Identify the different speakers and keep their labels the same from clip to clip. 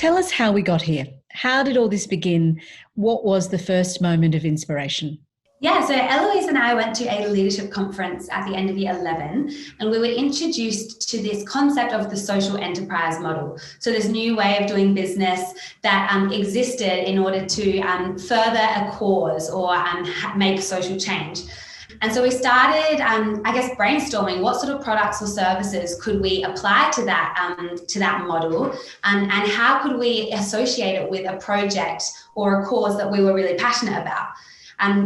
Speaker 1: Tell us how we got here. How did all this begin? What was the first moment of inspiration?
Speaker 2: Yeah, so Eloise and I went to a leadership conference at the end of year 11, and we were introduced to this concept of the social enterprise model. So this new way of doing business that existed in order to further a cause or make social change. And so we started, brainstorming what sort of products or services could we apply to that model, and how could we associate it with a project or a cause that we were really passionate about.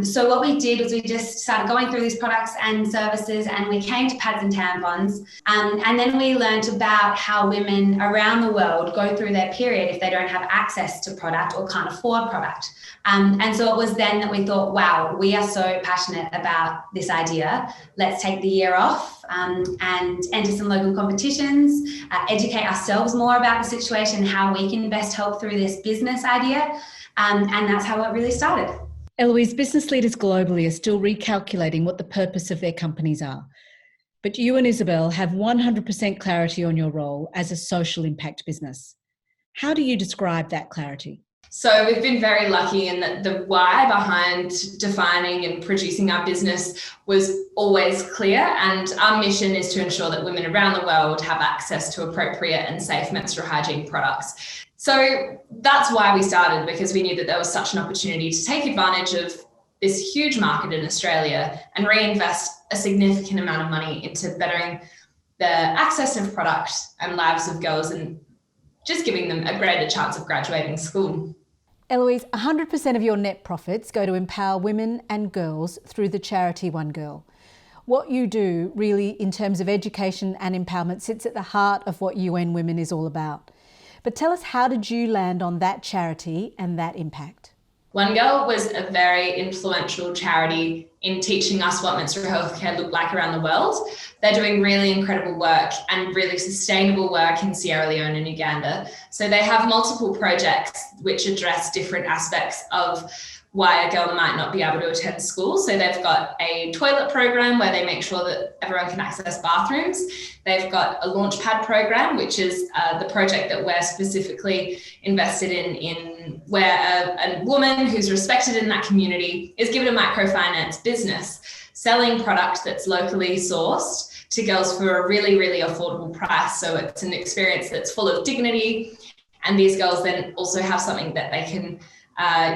Speaker 2: So what we did was we just started going through these products and services, and we came to pads and tampons. And then we learned about how women around the world go through their period if they don't have access to product or can't afford product. And so it was then that we thought, wow, we are so passionate about this idea. Let's take the year off and enter some local competitions, educate ourselves more about the situation, how we can best help through this business idea. And that's how it really started.
Speaker 1: Eloise, business leaders globally are still recalculating what the purpose of their companies are. But you and Isobel have 100% clarity on your role as a social impact business. How do you describe that clarity?
Speaker 3: So we've been very lucky in that the why behind defining and producing our business was always clear. And our mission is to ensure that women around the world have access to appropriate and safe menstrual hygiene products. So that's why we started, because we knew that there was such an opportunity to take advantage of this huge market in Australia and reinvest a significant amount of money into bettering the access of product and lives of girls and just giving them a greater chance of graduating school.
Speaker 1: Eloise, 100% of your net profits go to empower women and girls through the charity One Girl. What you do really in terms of education and empowerment sits at the heart of what UN Women is all about. But tell us, how did you land on that charity and that impact?
Speaker 3: One Girl was a very influential charity in teaching us what menstrual health care looked like around the world. They're doing really incredible work and really sustainable work in Sierra Leone and Uganda. So they have multiple projects which address different aspects of why a girl might not be able to attend school. So they've got a toilet program where they make sure that everyone can access bathrooms. They've got a launchpad program, which is the project that we're specifically invested in where a woman who's respected in that community is given a microfinance business selling product that's locally sourced to girls for a really, really affordable price. So it's an experience that's full of dignity. And these girls then also have something that they can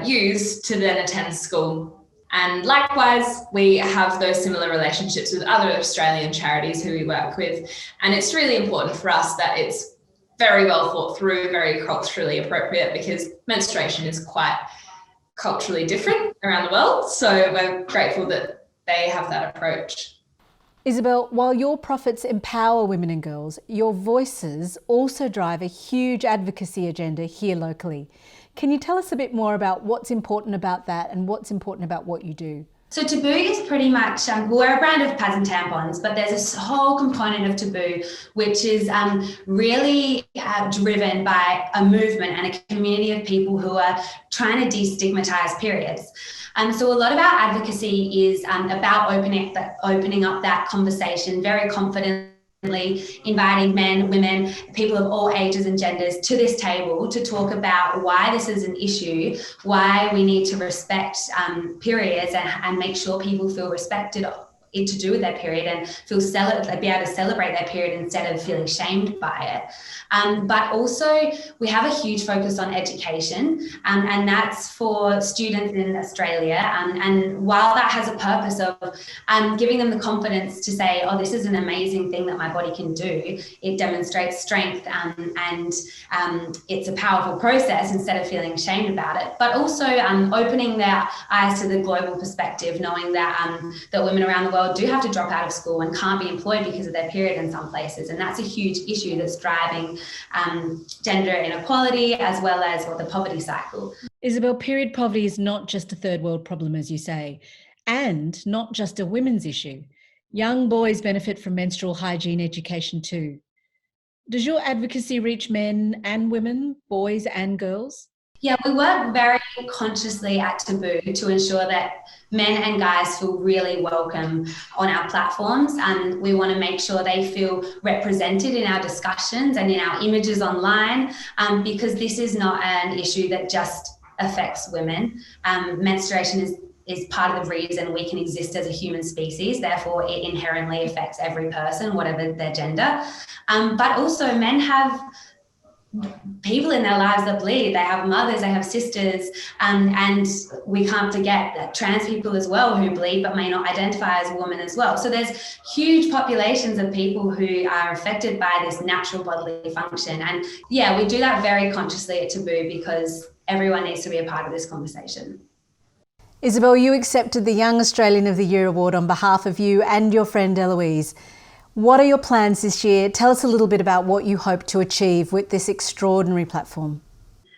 Speaker 3: use to then attend school. And likewise, we have those similar relationships with other Australian charities who we work with. And it's really important for us that it's very well thought through, very culturally appropriate, because menstruation is quite culturally different around the world. So we're grateful that they have that approach.
Speaker 1: Isobel, while your profits empower women and girls, your voices also drive a huge advocacy agenda here locally. Can you tell us a bit more about what's important about that and what's important about what you do?
Speaker 2: So Taboo is pretty much, we're a brand of pads and tampons, but there's a whole component of Taboo which is really driven by a movement and a community of people who are trying to destigmatize periods. So a lot of our advocacy is about opening up that conversation very confidently, inviting men, women, people of all ages and genders to this table to talk about why this is an issue, why we need to respect periods and make sure people feel respected to do with their period and be able to celebrate their period instead of feeling shamed by it. But also we have a huge focus on education, and that's for students in Australia. And while that has a purpose of giving them the confidence to say, oh, this is an amazing thing that my body can do, it demonstrates strength and it's a powerful process instead of feeling shamed about it. But also opening their eyes to the global perspective, knowing that women around the world do have to drop out of school and can't be employed because of their period in some places. And that's a huge issue that's driving gender inequality as well as the poverty cycle.
Speaker 1: Isobel, period poverty is not just a third world problem, as you say, and not just a women's issue. Young boys benefit from menstrual hygiene education too. Does your advocacy reach men and women, boys and girls?
Speaker 2: Yeah, we work very consciously at Taboo to ensure that men and guys feel really welcome on our platforms, and we want to make sure they feel represented in our discussions and in our images online, because this is not an issue that just affects women. Menstruation is part of the reason we can exist as a human species. Therefore, it inherently affects every person, whatever their gender. But also, men have people in their lives that bleed. They have mothers, they have sisters, and we can't forget that trans people as well who bleed but may not identify as a woman as well. So there's huge populations of people who are affected by this natural bodily function. And yeah, we do that very consciously at Taboo because everyone needs to be a part of this conversation.
Speaker 1: Isobel, you accepted the Young Australian of the Year award on behalf of you and your friend Eloise. What are your plans this year? Tell us a little bit about what you hope to achieve with this extraordinary platform.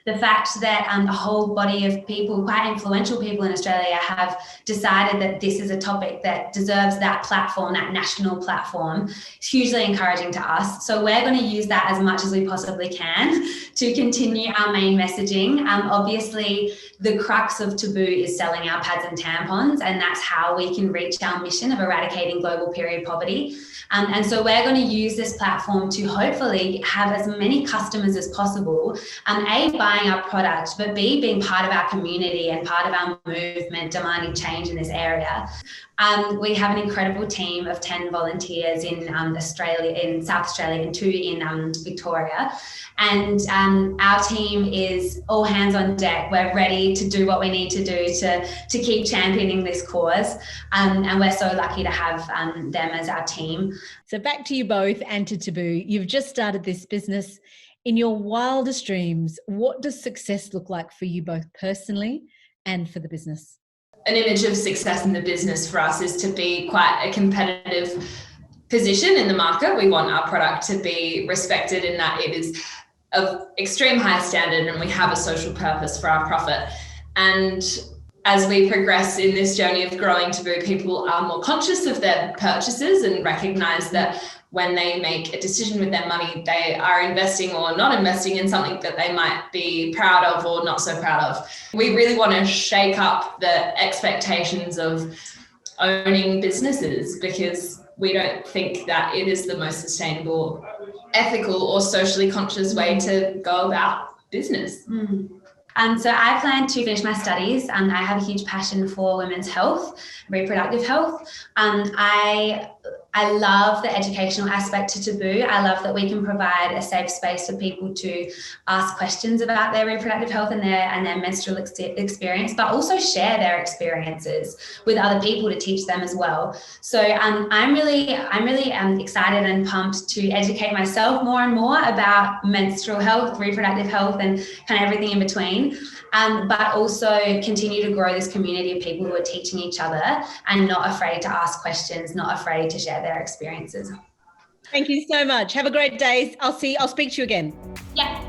Speaker 2: The fact that a whole body of people, quite influential people in Australia, have decided that this is a topic that deserves that platform, that national platform, is hugely encouraging to us. So we're going to use that as much as we possibly can to continue our main messaging. Obviously, the crux of Taboo is selling our pads and tampons, and that's how we can reach our mission of eradicating global period poverty. And so we're going to use this platform to hopefully have as many customers as possible, A, buying our product, but B, being part of our community and part of our movement demanding change in this area. We have an incredible team of 10 volunteers in Australia, in South Australia, and 2 in Victoria. And our team is all hands on deck. We're ready to do what we need to do to keep championing this cause. And we're so lucky to have them as our team.
Speaker 1: So back to you both and to Taboo. You've just started this business. In your wildest dreams, what does success look like for you both personally and for the business?
Speaker 3: An image of success in the business for us is to be quite a competitive position in the market. We want our product to be respected in that it is of extreme high standard and we have a social purpose for our profit. And as we progress in this journey of growing Taboo, people are more conscious of their purchases and recognize that when they make a decision with their money, they are investing or not investing in something that they might be proud of or not so proud of. We really want to shake up the expectations of owning businesses because we don't think that it is the most sustainable, ethical or socially conscious way to go about business.
Speaker 2: So I plan to finish my studies. I have a huge passion for women's health, reproductive health. I love the educational aspect to Taboo. I love that we can provide a safe space for people to ask questions about their reproductive health and their menstrual experience, but also share their experiences with other people to teach them as well. So I'm really excited and pumped to educate myself more and more about menstrual health, reproductive health, and kind of everything in between. But also continue to grow this community of people who are teaching each other and not afraid to ask questions, not afraid to share their experiences.
Speaker 1: Thank you so much. Have a great day. I'll speak to you again.
Speaker 2: Yeah.